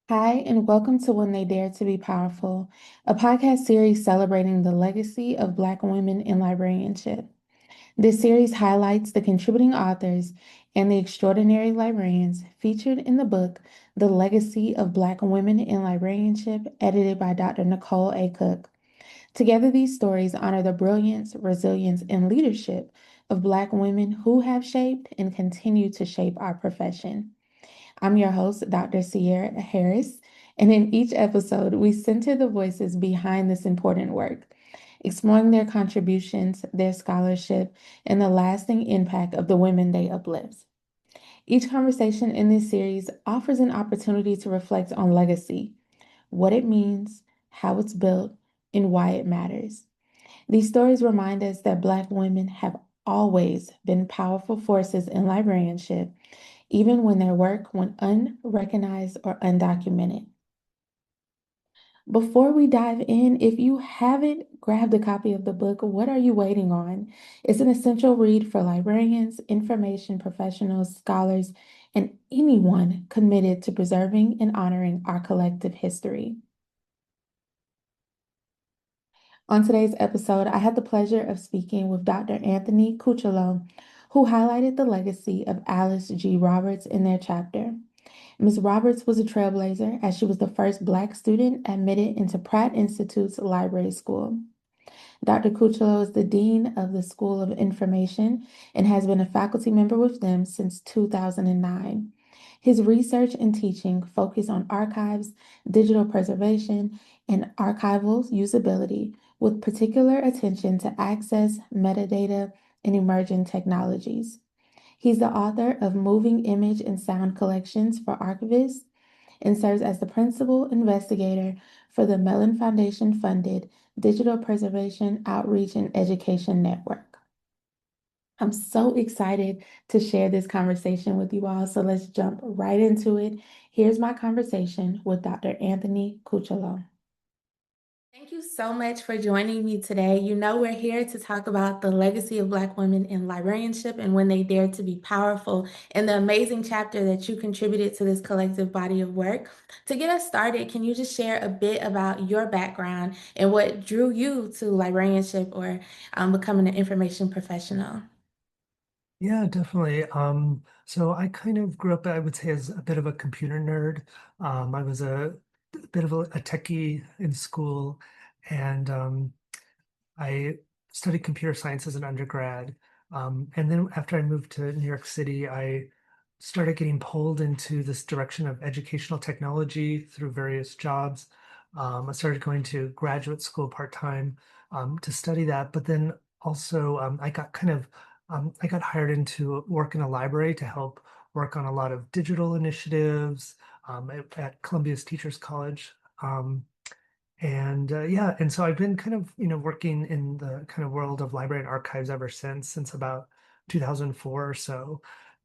Hi, and welcome to When They Dare to Be Powerful, a podcast series celebrating the legacy of Black women in librarianship. This series highlights the contributing authors and the extraordinary librarians featured in the book, The Legacy of Black Women in Librarianship, edited by Dr. Nicole A. Cooke. Together, these stories honor the brilliance, resilience, and leadership of Black women who have shaped and continue to shape our profession. I'm your host, Dr. Cearra Harris, and in each episode, we center the voices behind this important work, exploring their contributions, their scholarship, and the lasting impact of the women they uplift. Each conversation in this series offers an opportunity to reflect on legacy, what it means, how it's built, and why it matters. These stories remind us that Black women have always been powerful forces in librarianship, even when their work went unrecognized or undocumented. Before we dive in, if you haven't grabbed a copy of the book, what are you waiting on? It's an essential read for librarians, information professionals, scholars, and anyone committed to preserving and honoring our collective history. On today's episode, I had the pleasure of speaking with Dr. Anthony Cocciolo, who highlighted the legacy of Alice G. Roberts in their chapter. Ms. Roberts was a trailblazer as she was the first Black student admitted into Pratt Institute's library school. Dr. Coochelo is the Dean of the School of Information and has been a faculty member with them since 2009. His research and teaching focus on archives, digital preservation, and archival usability, with particular attention to access, metadata, and emerging technologies. He's the author of Moving Image and Sound Collections for Archivists and serves as the principal investigator for the Mellon Foundation funded Digital Preservation Outreach and Education Network. I'm so excited to share this conversation with you all, so let's jump right into it. Here's my conversation with Dr. Anthony Cucciolo. Thank you so much for joining me today. You know, we're here to talk about the legacy of Black women in librarianship and when they dare to be powerful, and the amazing chapter that you contributed to this collective body of work. To get us started, can you just share a bit about your background and what drew you to librarianship or becoming an information professional? Yeah, definitely. So I kind of grew up, I would say, as a bit of a computer nerd. I was a bit of a techie in school, and I studied computer science as an undergrad. And then after I moved to New York City, I started getting pulled into this direction of educational technology through various jobs. I started going to graduate school part-time to study that, but then also I got hired into work in a library to help work on a lot of digital initiatives at Columbia's Teachers College. Yeah, and so I've been kind of, working in the kind of world of library and archives ever since about 2004 or so.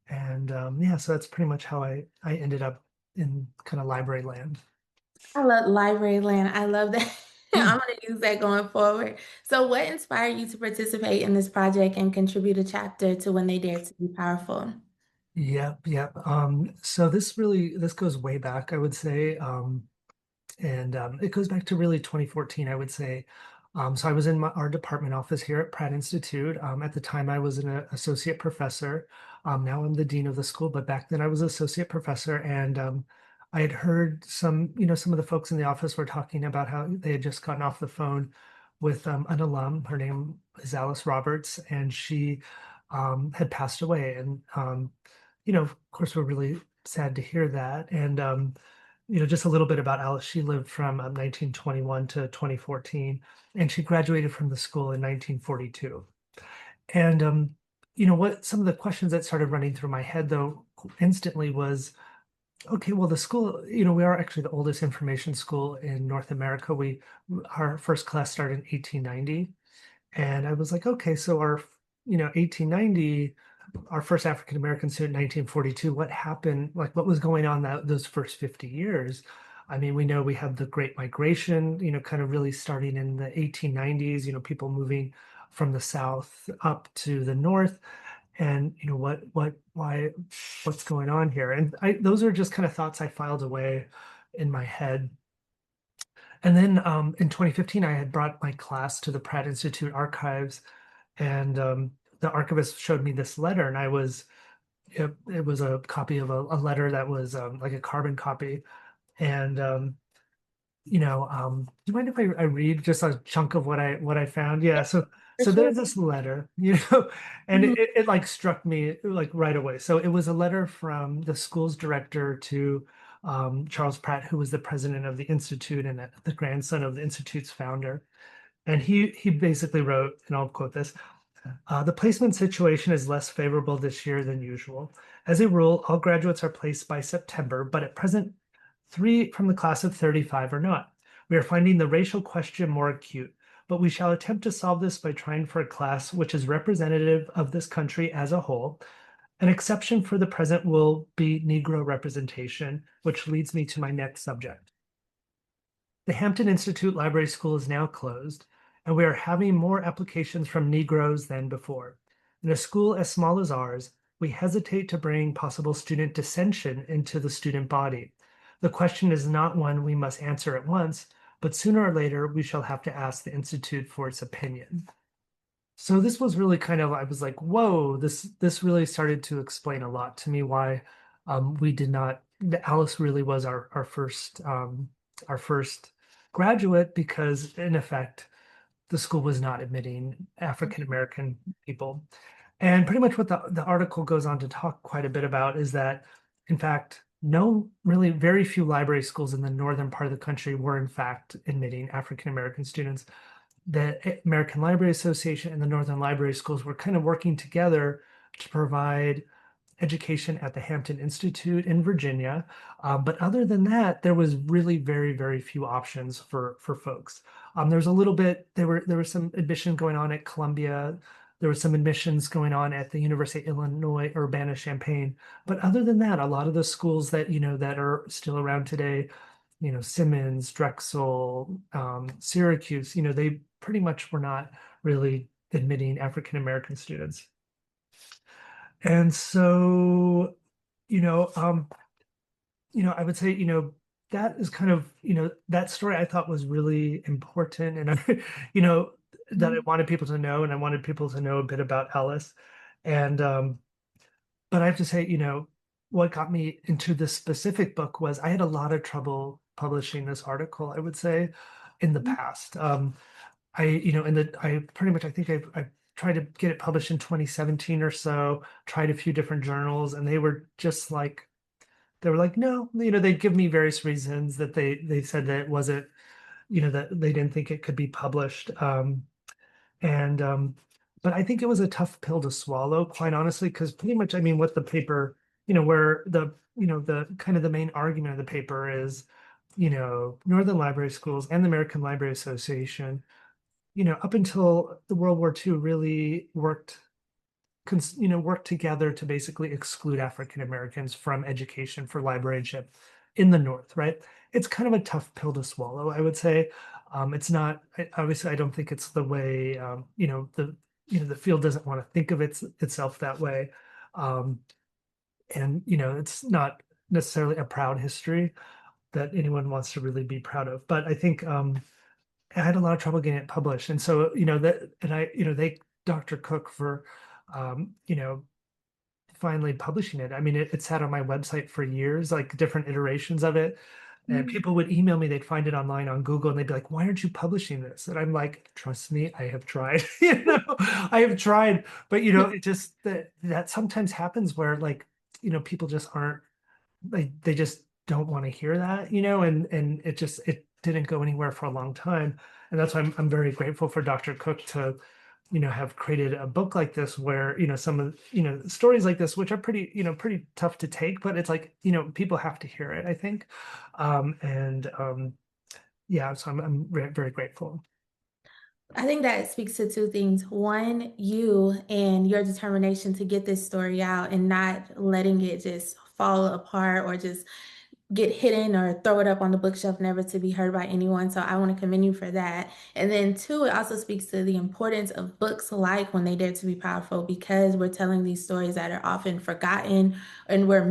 And yeah, so that's pretty much how I ended up in kind of library land. I love library land. I love that. Yeah. I'm going to use that going forward. So, what inspired you to participate in this project and contribute a chapter to When They Dare to Be Powerful? Yep, yep. So this goes way back, I would say. And it goes back to really 2014, I would say. So I was in our department office here at Pratt Institute. At the time, I was an associate professor. Now I'm the dean of the school, but back then I was associate professor, and I had heard some of the folks in the office were talking about how they had just gotten off the phone with an alum. Her name is Alice Roberts, and she had passed away. And of course, we're really sad to hear that. And just a little bit about Alice. She lived from 1921 to 2014, and she graduated from the school in 1942. And what some of the questions that started running through my head though instantly was, okay, well, the school, we are actually the oldest information school in North America. Our first class started in 1890, and I was like, okay, so 1890, our first African American student in 1942, what happened? Like, what was going on those first 50 years? I mean, we know we have the Great Migration, kind of really starting in the 1890s, people moving from the South up to the North. And, what's going on here? And those are just kind of thoughts I filed away. in my head. And then in 2015, I had brought my class to the Pratt Institute archives, and the archivist showed me this letter, and it was a copy of a letter that was like a carbon copy. And do you mind if I read just a chunk of what I found? Yeah, For so sure. there's this letter, and Mhm. it like struck me like right away. So it was a letter from the school's director to Charles Pratt, who was the president of the institute and the grandson of the institute's founder. And he basically wrote, and I'll quote this: the placement situation is less favorable this year than usual. As a rule, all graduates are placed by September, but at present, 3 from the class of 35 are not. We are finding the racial question more acute, but we shall attempt to solve this by trying for a class which is representative of this country as a whole. An exception for the present will be Negro representation, which leads me to my next subject. The Hampton Institute Library School is now closed, and we are having more applications from Negroes than before. In a school as small as ours, we hesitate to bring possible student dissension into the student body. The question is not one we must answer at once, but sooner or later we shall have to ask the Institute for its opinion. So this was really kind of, I was like, whoa, this really started to explain a lot to me why we did not, Alice really was our first graduate, because in effect, the school was not admitting African American people. And pretty much what the article goes on to talk quite a bit about is that, in fact, no, really very few library schools in the northern part of the country were in fact admitting African American students. The American Library Association and the Northern Library Schools were kind of working together to provide education at the Hampton Institute in Virginia. But other than that, there was really very, very few options for folks. There was a little bit, there was some admission going on at Columbia. There was some admissions going on at the University of Illinois, Urbana-Champaign. But other than that, a lot of the schools that, that are still around today, Simmons, Drexel, Syracuse, they pretty much were not really admitting African American students. And so, you know, um, I would say, that is kind of, that story I thought was really important, and I, you know, that I Mhm. wanted people to know, and I wanted people to know a bit about Ellis. And but I have to say, what got me into this specific book was I had a lot of trouble publishing this article, I would say, in the past. I pretty much, I think I tried to get it published in 2017 or so, tried a few different journals, and they were like, no, they'd give me various reasons that they said that it wasn't, that they didn't think it could be published. And but I think it was a tough pill to swallow, quite honestly, because pretty much, I mean, what the paper, where the kind of the main argument of the paper is, Northern Library Schools and the American Library Association, up until the World War II, really worked together to basically exclude African Americans from education for librarianship in the North, right? It's kind of a tough pill to swallow, I would say. It's not, obviously, I don't think it's the way, the field doesn't want to think of itself that way. Um, and, it's not necessarily a proud history that anyone wants to really be proud of. But I think I had a lot of trouble getting it published. And so, and I, they, Dr. Cooke for, finally publishing it. I mean, it sat on my website for years, like different iterations of it. And Mhm. people would email me, they'd find it online on Google and they'd be like, why aren't you publishing this? And I'm like, trust me, I have tried, I have tried, but it just that sometimes happens where like, people just aren't they just don't want to hear that, and it didn't go anywhere for a long time. And that's why I'm very grateful for Dr. Cooke to, have created a book like this where, some of, stories like this, which are pretty, pretty tough to take, but it's like, people have to hear it, I think. And yeah, so I'm very grateful. I think that speaks to two things. One, you and your determination to get this story out and not letting it just fall apart or just get hidden or throw it up on the bookshelf, never to be heard by anyone. So I want to commend you for that. And then two, it also speaks to the importance of books like When They Dare to Be Powerful, because we're telling these stories that are often forgotten, and we're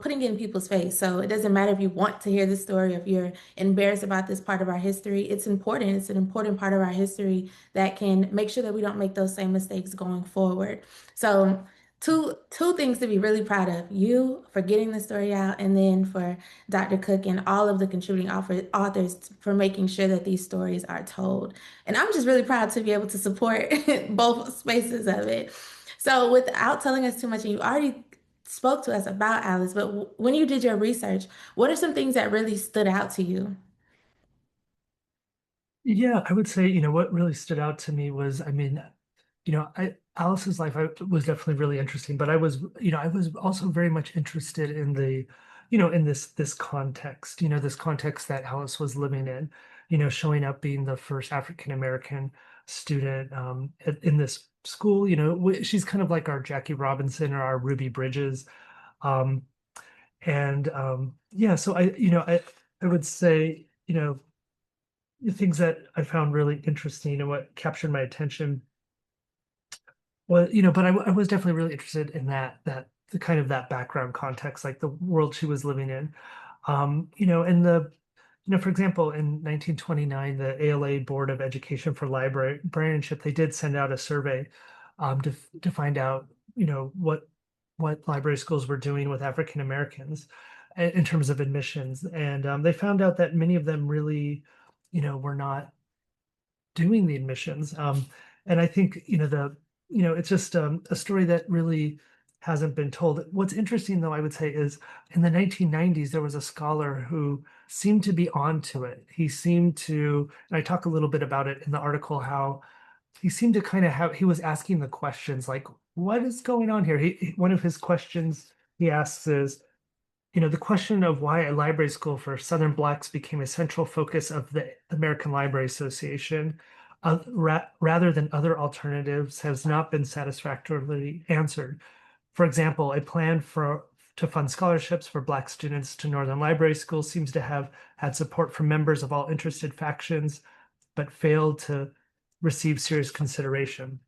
putting it in people's face. So it doesn't matter if you want to hear the story, if you're embarrassed about this part of our history, it's important. It's an important part of our history that can make sure that we don't make those same mistakes going forward. So two things to be really proud of: you for getting the story out, and then for Dr. Cooke and all of the contributing authors for making sure that these stories are told. And I'm just really proud to be able to support both spaces of it. So without telling us too much, and you already spoke to us about Alice, but when you did your research, what are some things that really stood out to you? Yeah, I would say, what really stood out to me was, I mean, Alice's life was definitely really interesting, but I was also very much interested in in this context, this context that Alice was living in, showing up being the first African American student in this school. She's kind of like our Jackie Robinson or our Ruby Bridges. Um, and yeah, so I would say, the things that I found really interesting and what captured my attention was, but I was definitely really interested in that the kind of that background context, like the world she was living in. And for example, in 1929, the ALA Board of Education for Librarianship, they did send out a survey to find out, what library schools were doing with African Americans in terms of admissions. And they found out that many of them really, were not doing the admissions. And I think, it's just a story that really hasn't been told. What's interesting, though, I would say, is in the 1990s, there was a scholar who seemed to be onto it. He seemed to, and I talk a little bit about it in the article, how he seemed to kind of he was asking the questions like, what is going on here? One of his questions he asks is, the question of why a library school for Southern Blacks became a central focus of the American Library Association, rather than other alternatives, has not been satisfactorily answered. For example, a plan to fund scholarships for Black students to Northern Library schools seems to have had support from members of all interested factions, but failed to receive serious consideration.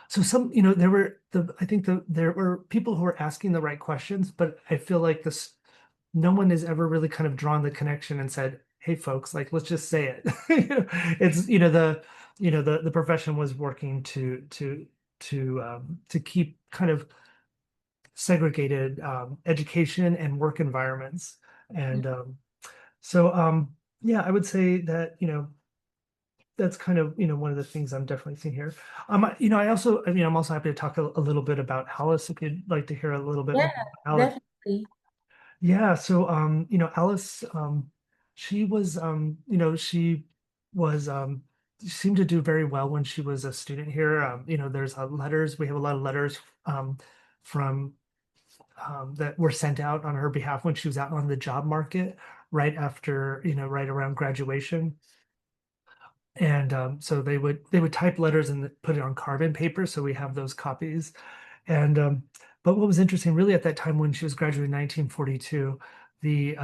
So there were there were people who were asking the right questions, but I feel like no one has ever really kind of drawn the connection and said, "Hey, folks, like let's just say it." It's the profession was working to keep kind of segregated education and work environments, and so yeah, I would say that that's kind of one of the things I'm definitely seeing here. I'm also happy to talk a little bit about Alice if you'd like to hear a little bit Yeah, more about Alice. definitely. Yeah, so Alice, she was she seemed to do very well when she was a student here. There's letters. We have a lot of letters from that were sent out on her behalf when she was out on the job market right after, right around graduation. And so they would type letters and put it on carbon paper. So we have those copies. And but what was interesting, really, at that time when she was graduating in 1942, the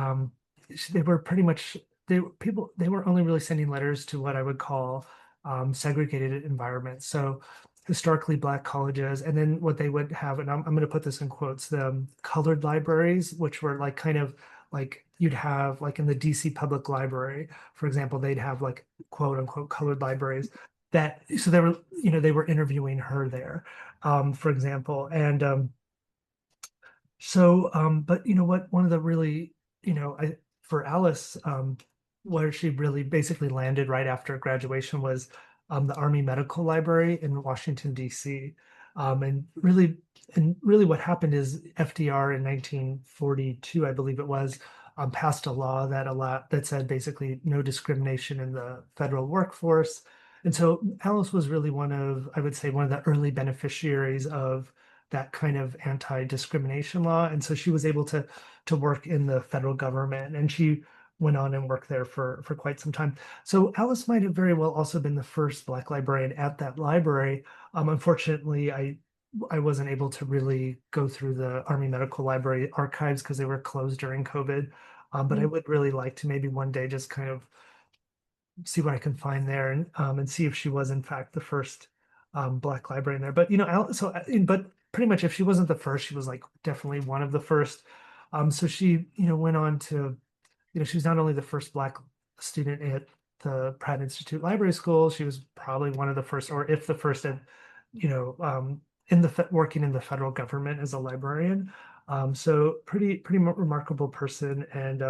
they were pretty much they were only really sending letters to what I would call segregated environments. So historically black colleges, and then what they would have, and I'm going to put this in quotes, the colored libraries, which were like kind of like you'd have like in the DC Public Library, for example, they'd have like quote unquote colored libraries that so they were interviewing her there, for example. And but what, one of the really, for Alice, where she really basically landed right after graduation was the Army Medical Library in Washington, D.C. And really what happened is FDR in 1942, I believe it was, passed a law that said basically no discrimination in the federal workforce. And so Alice was really I would say, one of the early beneficiaries of that kind of anti-discrimination law. And so she was able to work in the federal government, and she went on and worked there for quite some time. So Alice might have very well also been the first Black librarian at that library. Unfortunately, I wasn't able to really go through the Army Medical Library archives because they were closed during COVID. But I Mhm. would really like to maybe one day just kind of see what I can find there and see if she was in fact the first Black librarian there. But but pretty much if she wasn't the first, she was like definitely one of the first. So she went on to she was not only the first Black student at the Pratt Institute Library School, she was probably one of the first, or if the first, at you know in the working in the federal government as a librarian. So pretty remarkable person, and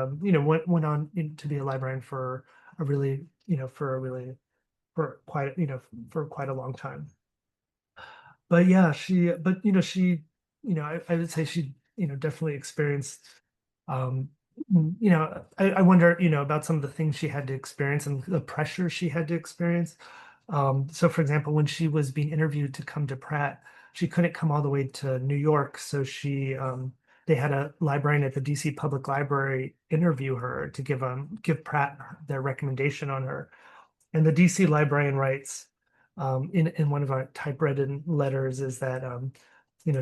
went on to be a librarian for a really for a really for quite for quite a long time. But yeah, I would say she definitely experienced um I wonder about some of the things she had to experience and the pressure she had to experience. So for example, when she was being interviewed to come to Pratt, she couldn't come all the way to New York, so they had a librarian at the DC Public Library interview her to give Pratt their recommendation on her. And the DC librarian writes in one of our typewritten letters is that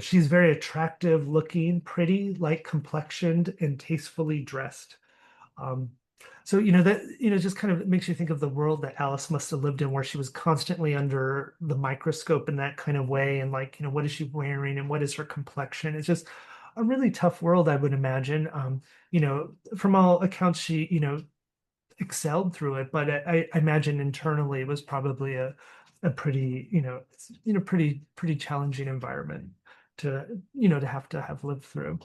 she's very attractive looking, pretty, light complexioned, and tastefully dressed. Um, so that just kind of makes you think of the world that Alice must have lived in, where she was constantly under the microscope in that kind of way, and like what is she wearing and what is her complexion? It's just a really tough world, I would imagine. From all accounts, she excelled through it, but I imagine internally it was probably a pretty pretty challenging environment to to have lived through.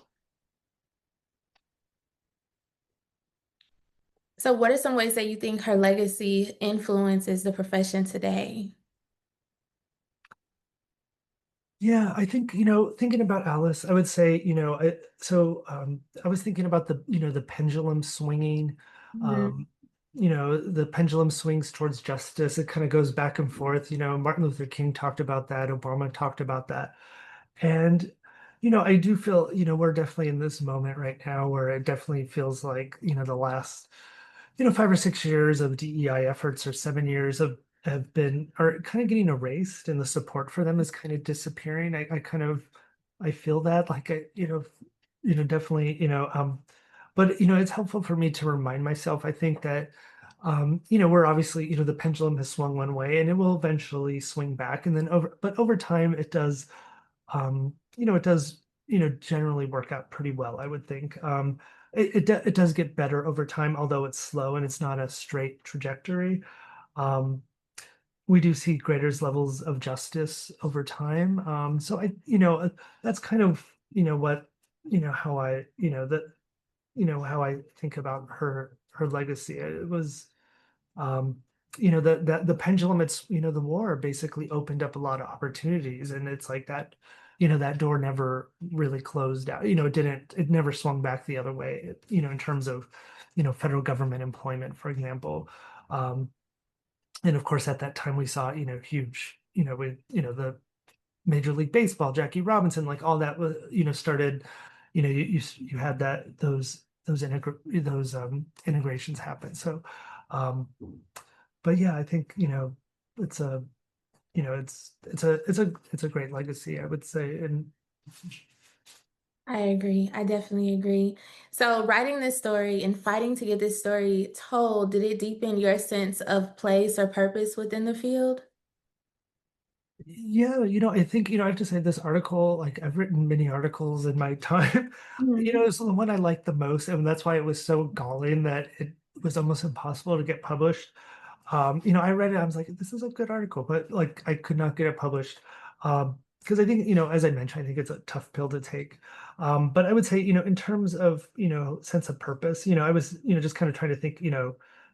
So, what are some ways that you think her legacy influences the profession today? Yeah, I think, thinking about Alice, I would say, I was thinking about the pendulum swinging, Mhm. um, the pendulum swings towards justice. It kind of goes back and forth. Martin Luther King talked about that. Obama talked about that. And, I do feel, we're definitely in this moment right now where it definitely feels like, the last 5 or 6 years of DEI efforts, or 7 years have been are kind of getting erased, and the support for them is kind of disappearing. I feel that, like, definitely, but it's helpful for me to remind myself. I think that we're obviously, the pendulum has swung one way and it will eventually swing back, and then over time it does, generally work out pretty well, I would think. It does get better over time, although it's slow and it's not a straight trajectory. Um, we do see greater levels of justice over time. So that's kind of, what, how I, how I think about her legacy. It was, um, the pendulum, it's the war basically opened up a lot of opportunities, and it's like that that door never really closed out. It never swung back the other way, in terms of federal government employment, for example. um, and of course at that time we saw huge, with the Major League Baseball, Jackie Robinson, like all that was started. You had those integrations happen. So um but yeah, I think it's a it's a great legacy, I would say. And I agree. I definitely agree. So, writing this story and fighting to get this story told, did it deepen your sense of place or purpose within the field? yeah, I think, I have to say, this article, like, I've written many articles in my time. Mhm. It's the one I liked the most, and that's why it was so galling that it was almost impossible to get published. I read it, I was like, this is a good article, but like I could not get it published. Because I think, as I mentioned, I think it's a tough pill to take. But I would say, in terms of, sense of purpose, I was, just kind of trying to think,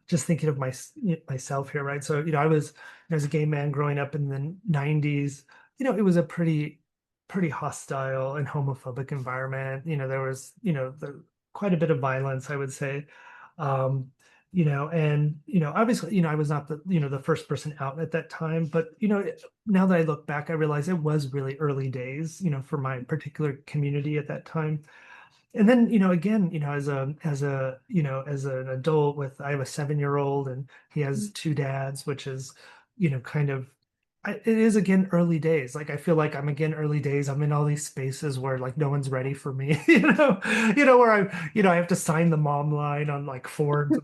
just thinking of myself here, right? So, I was, as a gay man growing up in the 90s, it was a pretty hostile and homophobic environment. There was, quite a bit of violence, I would say. Um, and obviously, I was not the first person out at that time, but now that I look back, I realize it was really early days, for my particular community at that time. And then, again, as an adult, with I have a 7-year-old and he has two dads, which is kind of it is again early days. Like I feel like I'm again early days. I'm in all these spaces where like no one's ready for me, where I have to sign the mom line on like forms, so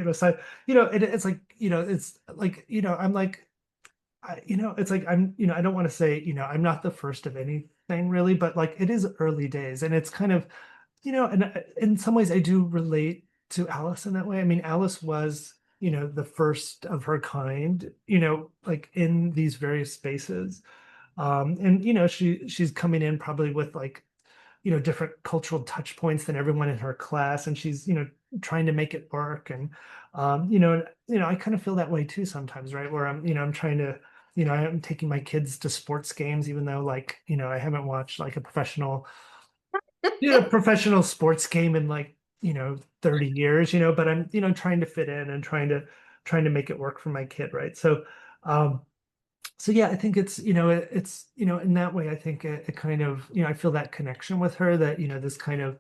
it's like, it's like, I'm like, it's like I don't want to say, I'm not the first of anything really, but like it is early days, and it's kind of, and in some ways I do relate to Alice in that way. I mean, Alice was, the first of her kind, like in these various spaces. And she's coming in probably with like, different cultural touch points than everyone in her class, and she's, trying to make it work. And I kind of feel that way too sometimes, right? Where I'm trying to, I'm taking my kids to sports games, even though like, I haven't watched like a professional sports game in like, 30 years, but I'm, trying to fit in and trying to make it work for my kid, right? Um, so yeah, I think it's, it's, in that way, I think it kind of, I feel that connection with her, that, this kind of,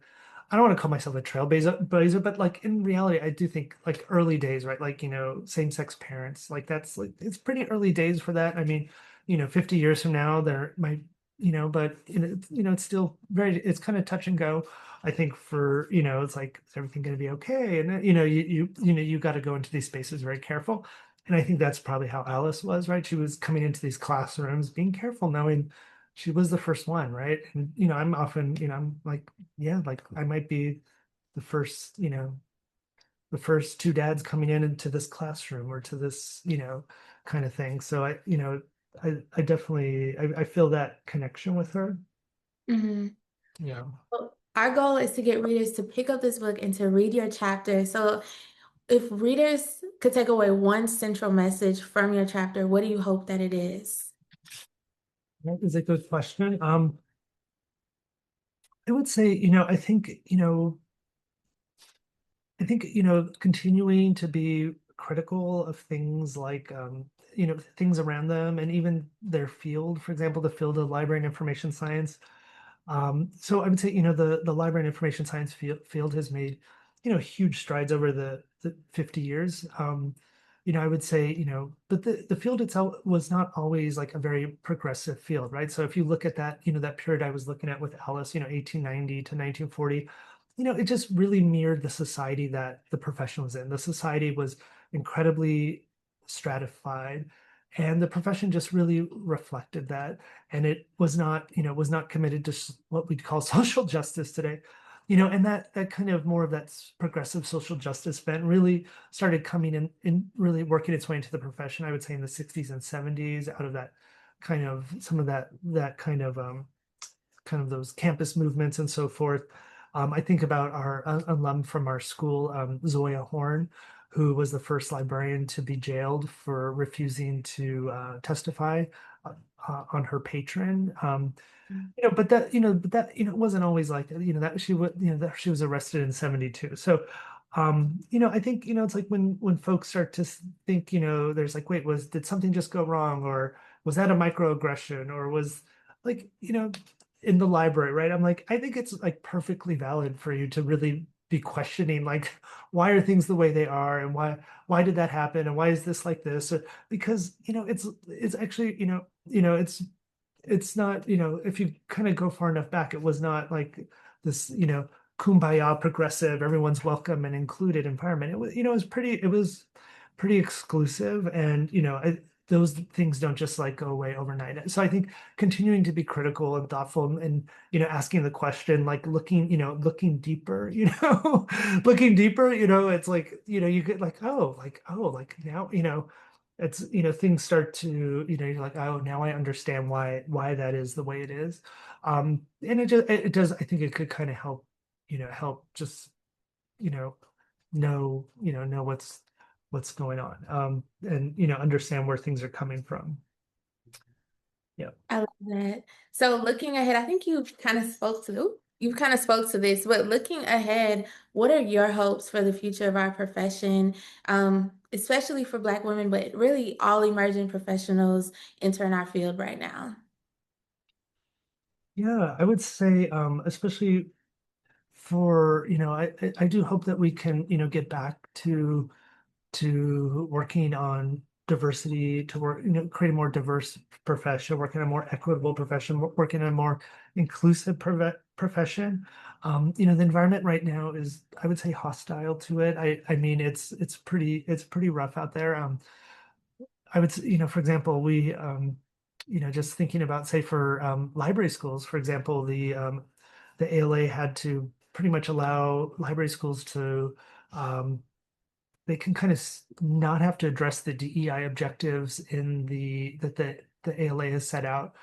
I don't want to call myself a trailblazer, but like in reality, I do think like early days, right? Like, same-sex parents, like that's like, it's pretty early days for that. I mean, 50 years from now, there might, but it's still it's kind of touch and go. I think for, it's like, is everything going to be okay? And, you got to go into these spaces very careful. And I think that's probably how Alice was, right? She was coming into these classrooms, being careful, knowing she was the first one, right? And, I'm often, I'm like, yeah, like I might be the first, the first two dads coming into this classroom or to this, kind of thing. So I definitely, I feel that connection with her. Mhm. Yeah. Well, our goal is to get readers to pick up this book and to read your chapter. So, if readers could take away one central message from your chapter, what do you hope that it is? That is a good question. I would say, I think, continuing to be critical of things like, things around them and even their field, for example, the field of library and information science. So I would say, the library and information science field has made, huge strides over the 50 years. I would say, but the field itself was not always like a very progressive field, right? So if you look at that, that period I was looking at with Alice, 1890 to 1940, it just really mirrored the society that the profession was in. The society was incredibly stratified, and the profession just really reflected that. And it was not committed to what we'd call social justice today. And that kind of more of that progressive social justice bent really started coming in really working its way into the profession, I would say in the 60s and 70s, out of that kind of some of that kind of those campus movements and so forth. I think about our alum from our school, Zoya Horn, who was the first librarian to be jailed for refusing to testify on her patron. It wasn't always like that. That she would, that she was arrested in 72. So, I think, it's like when folks start to think, there's like, wait, did something just go wrong? Or was that a microaggression? Or was like, in the library, right? I'm like, I think it's like perfectly valid for you to really be questioning, like, why are things the way they are? And why did that happen? And why is this like this? Because, it's actually, it's not, if you kind of go far enough back, it was not like this, kumbaya progressive, everyone's welcome and included environment. It was pretty exclusive. And, those things don't just like go away overnight. So I think continuing to be critical and thoughtful and, asking the question, like looking deeper, looking deeper, it's like, you get like, oh, like now, it's things start to you're like, oh, now I understand why that is the way it is. And it does, I think it could kind of help, help just you know know what's going on, and understand where things are coming from. Yeah. I love that. So looking ahead, I think you've kind of spoke to this, but looking ahead, what are your hopes for the future of our profession, especially for Black women, but really all emerging professionals entering our field right now? Yeah, I would say, especially for, I do hope that we can, get back to working on diversity, to work, create a more diverse profession, work in a more equitable profession, work in a more inclusive profession. The environment right now is, I would say, hostile to it. I mean, it's pretty rough out there. I would, for example, just thinking about, say, for library schools, for example, the ALA had to pretty much allow library schools to they can kind of not have to address the DEI objectives in the ALA has set out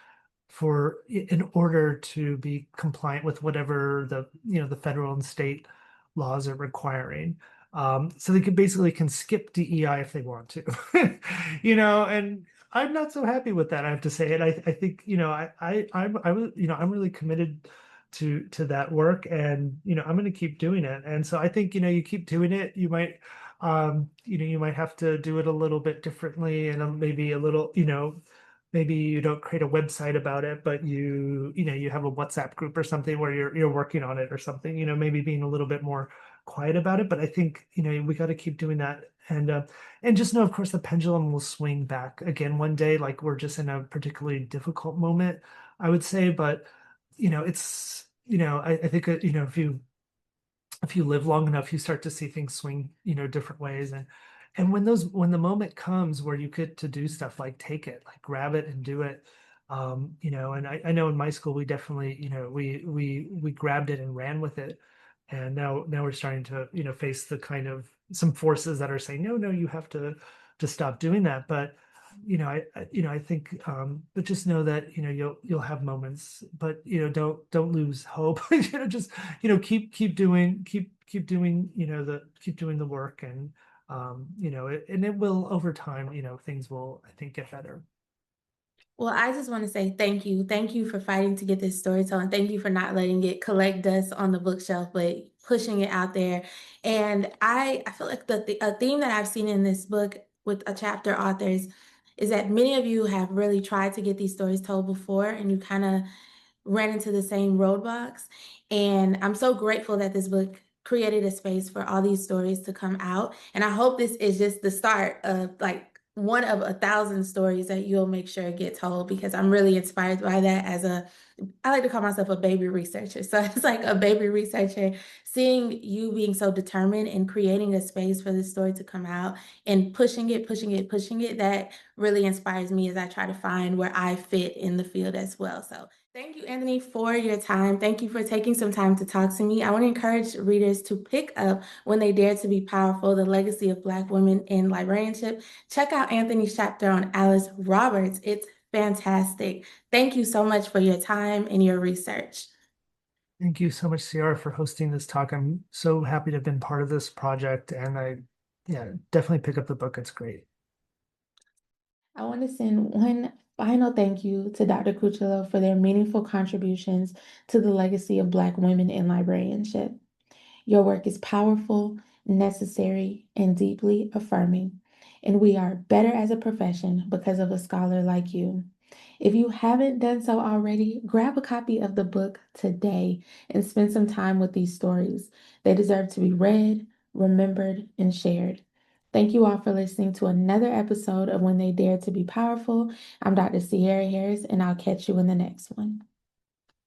for in order to be compliant with whatever the federal and state laws are requiring. So they can skip DEI if they want to, and I'm not so happy with that, I have to say. And I think, I'm really committed to that work, and I'm going to keep doing it. And so I think, you keep doing it, you might have to do it a little bit differently, and maybe a little, maybe you don't create a website about it, but you have a WhatsApp group or something where you're working on it or something, maybe being a little bit more quiet about it. But I think, we got to keep doing that. And just know, of course, the pendulum will swing back again one day. Like, we're just in a particularly difficult moment, I would say. But, it's, I think, if you live long enough, you start to see things swing, different ways. And when the moment comes where you get to do stuff, like take it, like grab it and do it. And I know in my school we definitely, we grabbed it and ran with it. And now we're starting to, face the kind of some forces that are saying, no, no, you have to stop doing that. But I think, but just know that, you'll have moments, but, don't lose hope. Just, keep doing, keep doing the work. And and it will, over time, things will, I think, get better. Well, I just want to say thank you. Thank you for fighting to get this story told. And thank you for not letting it collect dust on the bookshelf, but pushing it out there. And I feel like a theme that I've seen in this book with a chapter authors is that many of you have really tried to get these stories told before, and you kind of ran into the same roadblocks. And I'm so grateful that this book created a space for all these stories to come out. And I hope this is just the start of like one of 1,000 stories that you'll make sure get told, because I'm really inspired by that I like to call myself a baby researcher. So it's like a baby researcher, seeing you being so determined and creating a space for this story to come out and pushing it, pushing it, pushing it. That really inspires me as I try to find where I fit in the field as well. So thank you, Anthony, for your time. Thank you for taking some time to talk to me. I want to encourage readers to pick up When They Dare to Be Powerful, The Legacy of Black Women in Librarianship. Check out Anthony's chapter on Alice Roberts. It's fantastic. Thank you so much for your time and your research. Thank you so much, Ciara, for hosting this talk. I'm so happy to have been part of this project, and yeah, definitely pick up the book. It's great. I want to send one final thank you to Dr. Cocciolo for their meaningful contributions to the legacy of Black women in librarianship. Your work is powerful, necessary, and deeply affirming, and we are better as a profession because of a scholar like you. If you haven't done so already, grab a copy of the book today and spend some time with these stories. They deserve to be read, remembered, and shared. Thank you all for listening to another episode of When They Dare to Be Powerful. I'm Dr. Cearra Harris, and I'll catch you in the next one.